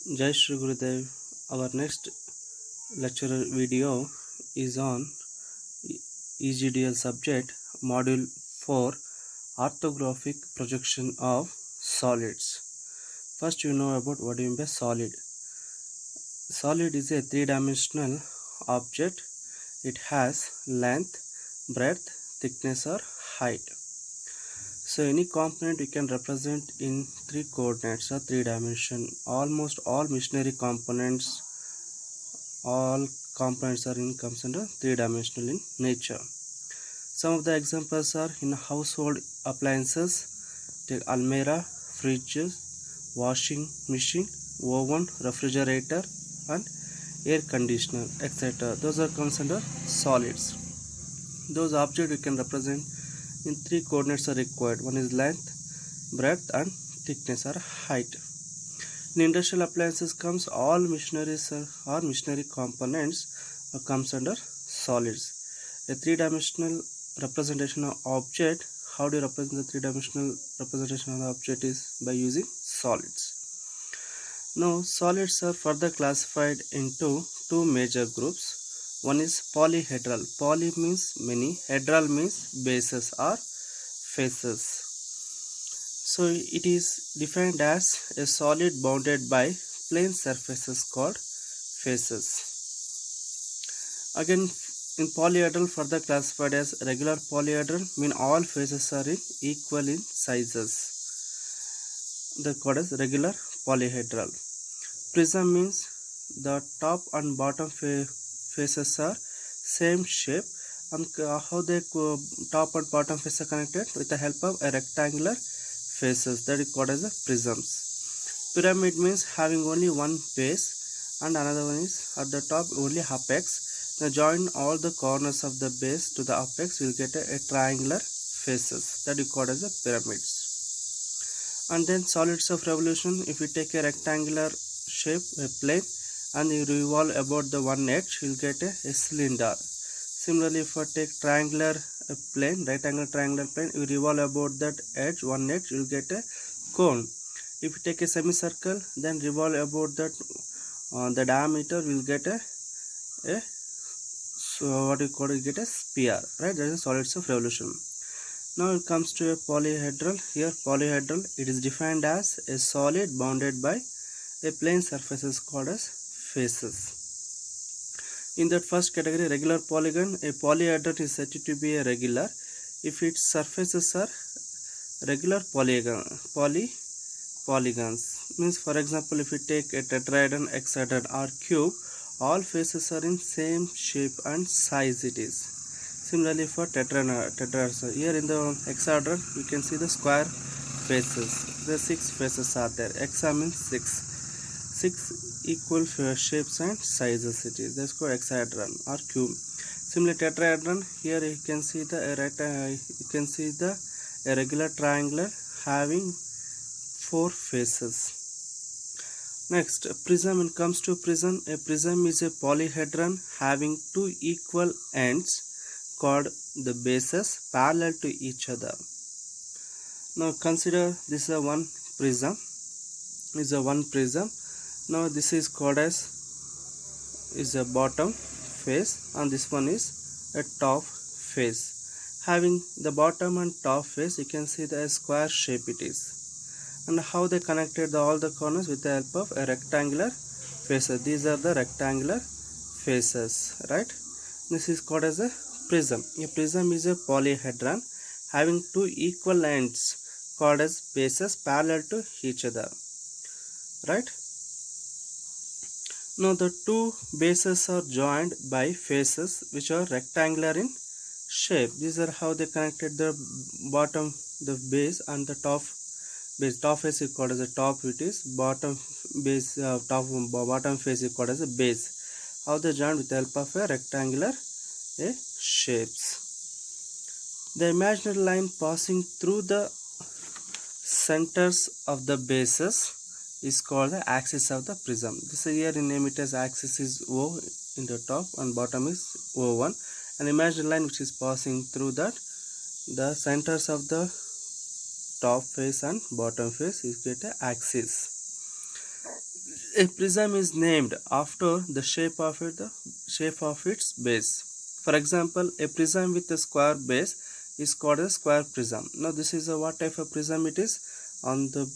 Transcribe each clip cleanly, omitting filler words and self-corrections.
Jai Shri Gurudev. Our next lecture video is on EGDL subject module 4 orthographic projection of solids. First you know about what do you mean by solid. Solid is a three-dimensional object. It has length, breadth, thickness or height. So any component we can represent in three coordinates or three dimension. Almost all machinery components, all components are in comes under three-dimensional in nature. Some of the examples are in household appliances, take almirah, fridges, washing machine, oven, refrigerator and air conditioner, etc. Those are comes under solids. Those objects we can represent in three coordinates are required. One is length, breadth and thickness or height. In industrial appliances comes all machineries or machinery components comes under solids. A three-dimensional representation of object. How do you represent the three-dimensional representation of the object is by using solids. Now solids are further classified into two major groups. One is polyhedral. Poly means many, hedral means bases or faces. So it is defined as a solid bounded by plane surfaces called faces. Again, in polyhedral further classified as regular polyhedral mean all faces are equal in sizes. The called as regular polyhedral. Prism means the top and bottom faces are same shape, and how the top and bottom faces are connected with the help of a rectangular faces, that is called as a prisms. Pyramid means having only one base and another one is at the top only apex. Now join all the corners of the base to the apex, will get a triangular faces, that is called as a pyramids. And then solids of revolution, if you take a rectangular shape, a plane, and you revolve about the one edge, you will get a cylinder. Similarly, if you take triangular plane, right angle triangular plane, you revolve about that edge, one edge, you will get a cone. If you take a semicircle, then revolve about that the diameter, will get a so what you call it, get a sphere, right? That is solids of revolution. Now it comes to a polyhedral. Here polyhedral, it is defined as a solid bounded by a plane surfaces called as faces. In that first category, regular polygon, a polyhedron is said to be a regular if its surfaces are regular polygons. Means, for example, if you take a tetrahedron, hexahedron or cube, all faces are in same shape and size it is. Similarly for tetrahedron, here in the hexahedron we can see the square faces. The 6 faces are there. Hexa means 6 equal shapes and sizes it is. That's called hexahedron or cube. Similarly tetrahedron, here you can see the a regular triangular having 4 faces. Next, prism. When it comes to prism, a prism is a polyhedron having two equal ends called the bases parallel to each other. Now consider this is a one prism. Now this is called as is a bottom face and this one is a top face. Having the bottom and top face, you can see the square shape it is. And how they connected all the corners with the help of a rectangular faces. These are the rectangular faces, right? This is called as a prism. A prism is a polyhedron having two equal ends called as bases parallel to each other, right? Now the two bases are joined by faces which are rectangular in shape. These are how they connected the bottom, the base, and the top base. Top face is called as a top, it is bottom base, bottom face is called as a base. How they joined with the help of a rectangular shapes. The imaginary line passing through the centers of the bases is called the axis of the prism. This here in name it as axis is O in the top and bottom is O1. An imaginary line which is passing through that the centers of the top face and bottom face is get a axis. A prism is named after the shape of its base. For example, a prism with a square base is called a square prism. Now this is a what type of prism it is. On the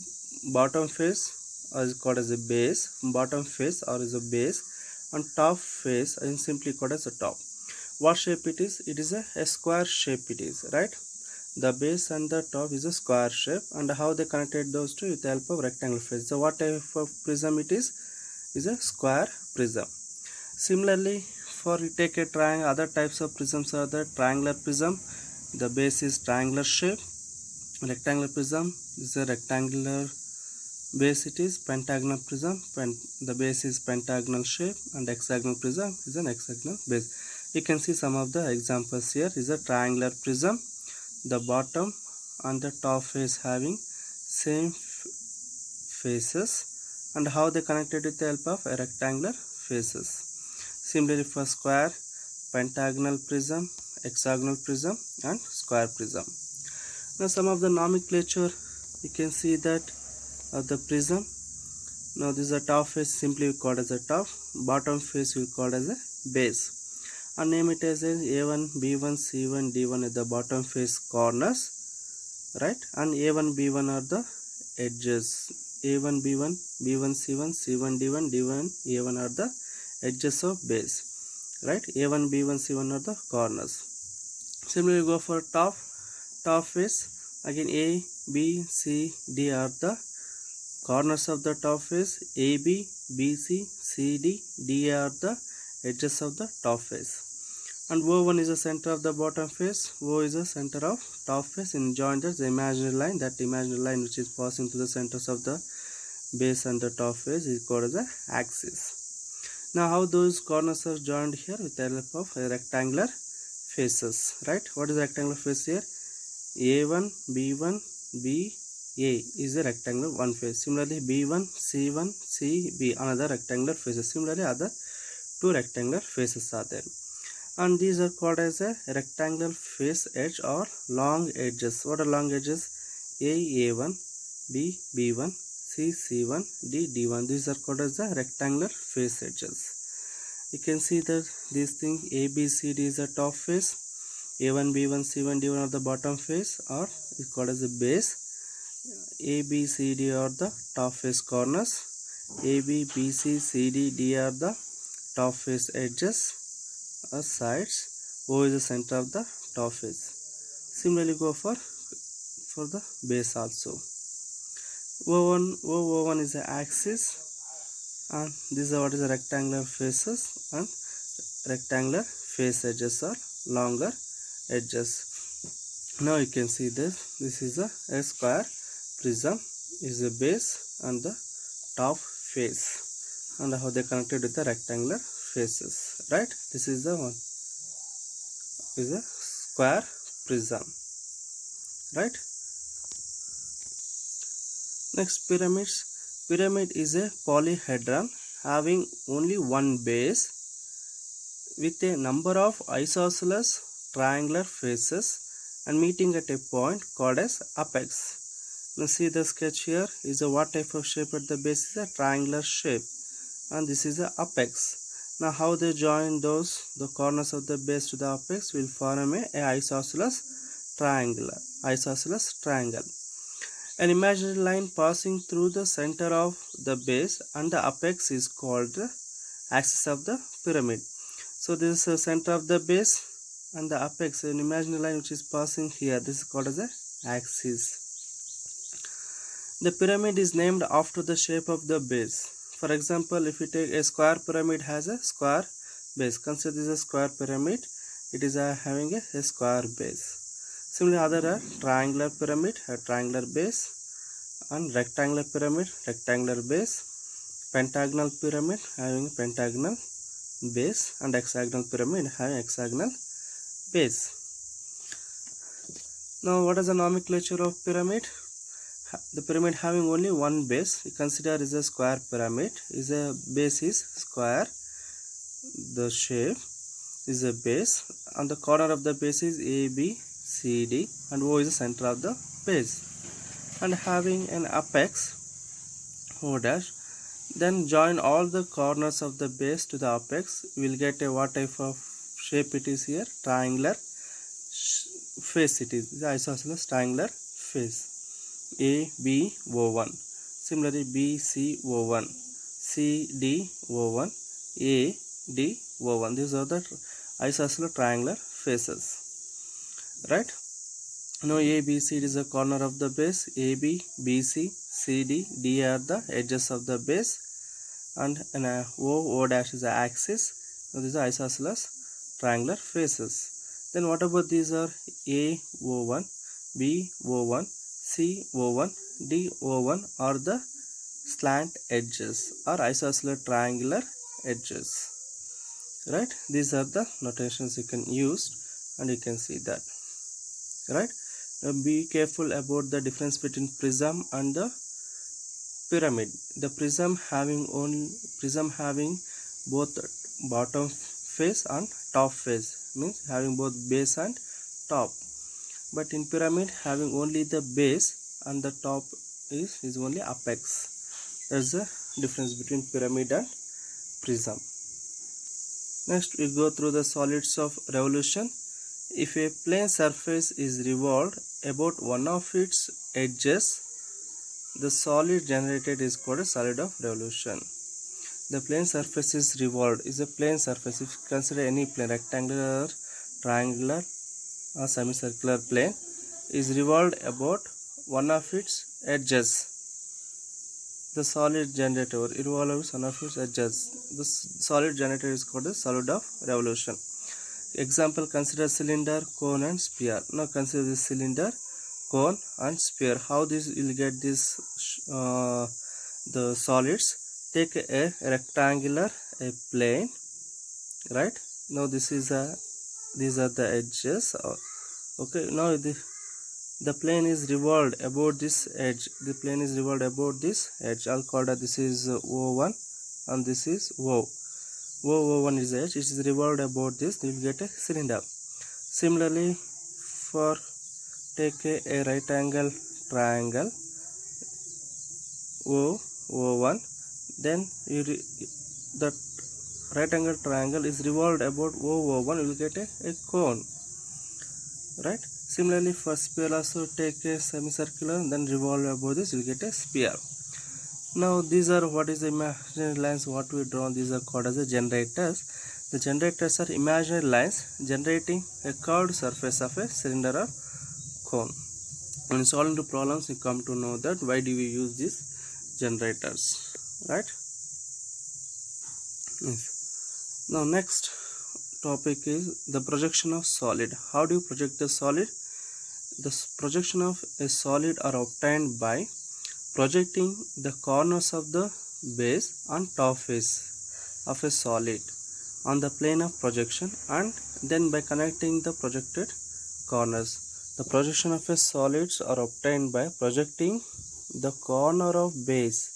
bottom face is called as a base, bottom face or is a base, and top face is simply called as a top. What shape it is? It is a square shape it is, right? The base and the top is a square shape, and how they connected those two with the help of rectangle face. So what type of prism it is a square prism. Similarly, for you take a triangle, other types of prisms are the triangular prism. The base is triangular shape. Rectangular prism is a rectangular base. It is pentagonal prism. The base is pentagonal shape, and hexagonal prism is an hexagonal base. You can see some of the examples here. Is a triangular prism. The bottom and the top face having same faces, and how they connected with the help of a rectangular faces. Similarly, for square, pentagonal prism, hexagonal prism, and square prism. Now some of the nomenclature, you can see that of the prism. Now this is a top face, simply called as a top. Bottom face we call as a base, and name it as A1, B1, C1, D1 at the bottom face corners, right? And A1, B1 are the edges. A1, B1, B1, C1, C1, D1, D1, A1 are the edges of base, right? A1, B1, C1 are the corners. Similarly, go for top face. Again, A, B, C, D are the corners of the top face. AB, BC, CD, D are the edges of the top face. And O1 is the center of the bottom face. O is the center of top face. In join there's the imaginary line. That imaginary line which is passing through the centers of the base and the top face is called as the axis. Now how those corners are joined here with the help of rectangular faces, right? What is the rectangular face here? A1, B1, B, A is a rectangular one face. Similarly, B1, C1, C, B another rectangular faces. Similarly, other two rectangular faces are there. And these are called as a rectangular face edge or long edges. What are long edges? A1, B, B1, C, C1, D, D1. These are called as the rectangular face edges. You can see that these things A, B, C, D is the top face. A1, B1, C1, D1 are the bottom face or is called as the base. A, B, C, D are the top face corners. A, B, B, C, C, D, D are the top face edges or sides. O is the center of the top face. Similarly, go for the base also. O1 is the axis, and this is what is the rectangular faces, and rectangular face edges are longer edges. Now you can see this is a square prism is the base and the top face, and how they connected with the rectangular faces, right? This is the one is a square prism, right? Next, pyramids. Pyramid is a polyhedron having only one base with a number of isosceles triangular faces and meeting at a point called as apex. Now see the sketch here is a what type of shape at the base is a triangular shape, and this is the apex. Now how they join the corners of the base to the apex will form a isosceles triangle. An imaginary line passing through the center of the base and the apex is called the axis of the pyramid. So this is the center of the base and the apex, an imaginary line which is passing here. This is called as the axis. The pyramid is named after the shape of the base. For example, if you take a square pyramid has a square base. Consider this is a square pyramid. It is having a square base. Similarly, other triangular pyramid, a triangular base, and rectangular pyramid, rectangular base, pentagonal pyramid having pentagonal base, and hexagonal pyramid having hexagonal base. Now, what is the nomenclature of pyramid? The pyramid having only one base, we consider is a square pyramid. Is a base is square. The shape is a base, and the corner of the base is A, B, C, D, and O is the center of the base, and having an apex O dash. Then join all the corners of the base to the apex. We will get a what type of shape it is here? Triangular face it is. The isosceles triangular face. ABO1. Similarly BCO1, CDO1, ADO1. These are the isosceles triangular faces. Right? Now ABC is the corner of the base. AB, BC, CD, D are the edges of the base, and O dash is the axis. Now these are isosceles triangular faces. Then what about these are AO1, BO1, CO1, DO1 are the slant edges or isosceles triangular edges. Right? These are the notations you can use, and you can see that. Right? Be careful about the difference between prism and the pyramid. The prism having both bottom face and top face, means having both base and top. But in pyramid having only the base and the top is only apex. That's the difference between pyramid and prism. Next we go through the solids of revolution. If a plane surface is revolved about one of its edges, the solid generated is called a solid of revolution. The plane surface is revolved is a plane surface. If you consider any plane, rectangular, triangular or semicircular plane is revolved about one of its edges, the solid generated revolves one of its edges. The solid generated is called the solid of revolution. Example, consider cylinder, cone and sphere. Now consider this cylinder, cone and sphere. How this will get this the solids? Take a rectangular, a plane, right? Now this is these are the edges. Okay, now the plane is revolved about this edge. The plane is revolved about this edge. I'll call that this is O1 and this is O. O1 is the edge. It is revolved about this. You will get a cylinder. Similarly, for take a right angle triangle O1, then the right angle triangle is revolved about O1. You will get a cone. Right? Similarly, for sphere also take a semicircular, then revolve about this. You will get a sphere. Now these are what is the imaginary lines what we draw. These are called as the generators. The generators are imaginary lines generating a curved surface of a cylinder or cone. When solving the problems, you come to know that why do we use these generators, right? Yes. Now next topic is the projection of solid. How do you project the solid? The projection of a solid are obtained by projecting the corners of the base and top face of a solid on the plane of projection, and then by connecting the projected corners. The projection of a solids are obtained by projecting the corner of base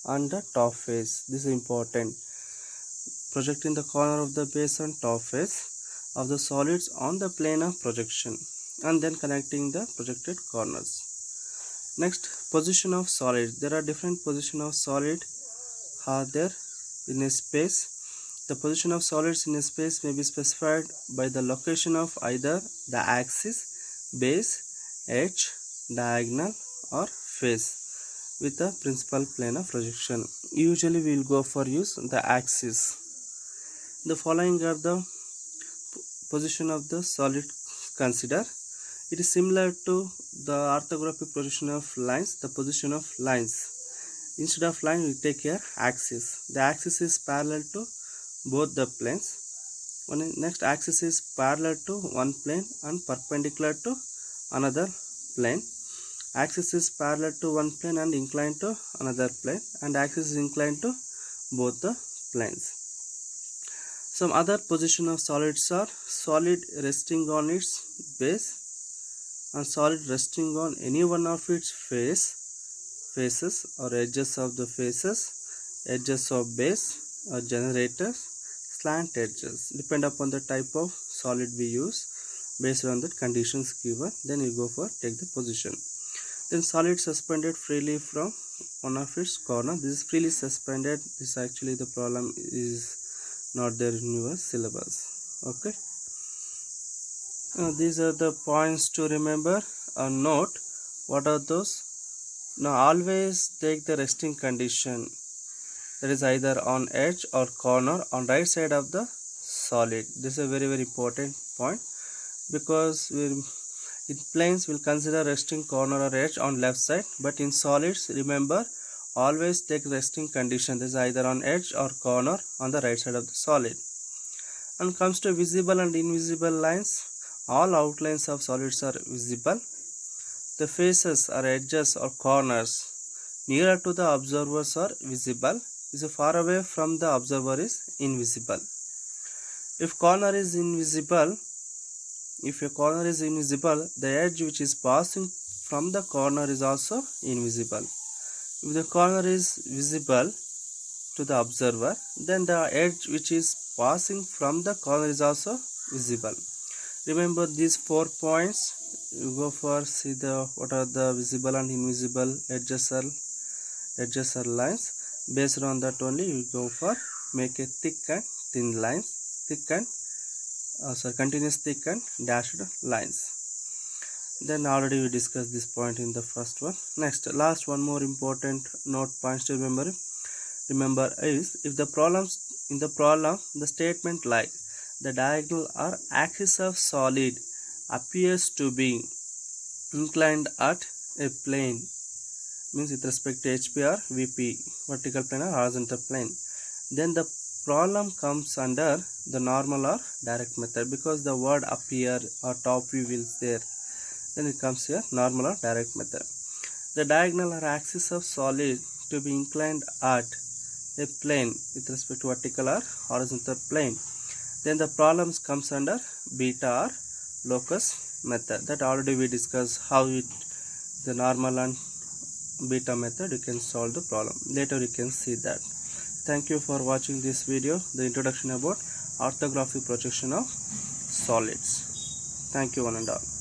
and the top face. This is important. Projecting the corner of the base and top face of the solids on the plane of projection, and then connecting the projected corners. Next, position of solid. There are different position of solid are there in a space. The position of solids in a space may be specified by the location of either the axis, base, edge, diagonal or face with the principal plane of projection. Usually we will go for use the axis. The following are the position of the solid consider. It is similar to the orthographic position of lines, the position of lines. Instead of line, we take here axis. The axis is parallel to both the planes. Next axis is parallel to one plane and perpendicular to another plane. Axis is parallel to one plane and inclined to another plane, and axis is inclined to both the planes. Some other position of solids are solid resting on its base and solid resting on any one of its faces or edges of the faces, edges of base or generators, slant edges. Depend upon the type of solid we use. Based on the conditions given, then you go for take the position. Then solid suspended freely from one of its corner. This is freely suspended. This actually the problem is not there in your syllabus. Okay. These are the points to remember. Note what are those. Now always take the resting condition, that is either on edge or corner on right side of the solid. This is a very important point, because in planes we'll consider resting corner or edge on left side, but in solids remember always take resting condition, this is either on edge or corner on the right side of the solid. And comes to visible and invisible lines, all outlines of solids are visible. The faces or edges or corners nearer to the observers are visible, is far away from the observer is invisible. If a corner is invisible, the edge which is passing from the corner is also invisible. If the corner is visible to the observer, then the edge which is passing from the corner is also visible. Remember these 4 points. You go for see what are the visible and invisible edges or lines. Based on that only you go for make a thick and thin lines, continuous thick and dashed lines. Then already we discussed this point in the first one. Next, last one more important note points to remember is, if the the statement like the diagonal or axis of solid appears to be inclined at a plane, means with respect to HP or VP, vertical plane or horizontal plane, then the problem comes under the normal or direct method, because the word appear or top view is there, then it comes here normal or direct method. The diagonal or axis of solid to be inclined at a plane with respect to vertical or horizontal plane, then the problems comes under beta or locus method. That already we discussed how the normal and beta method you can solve the problem. Later you can see that. Thank you for watching this video, the introduction about orthographic projection of solids. Thank you one and all.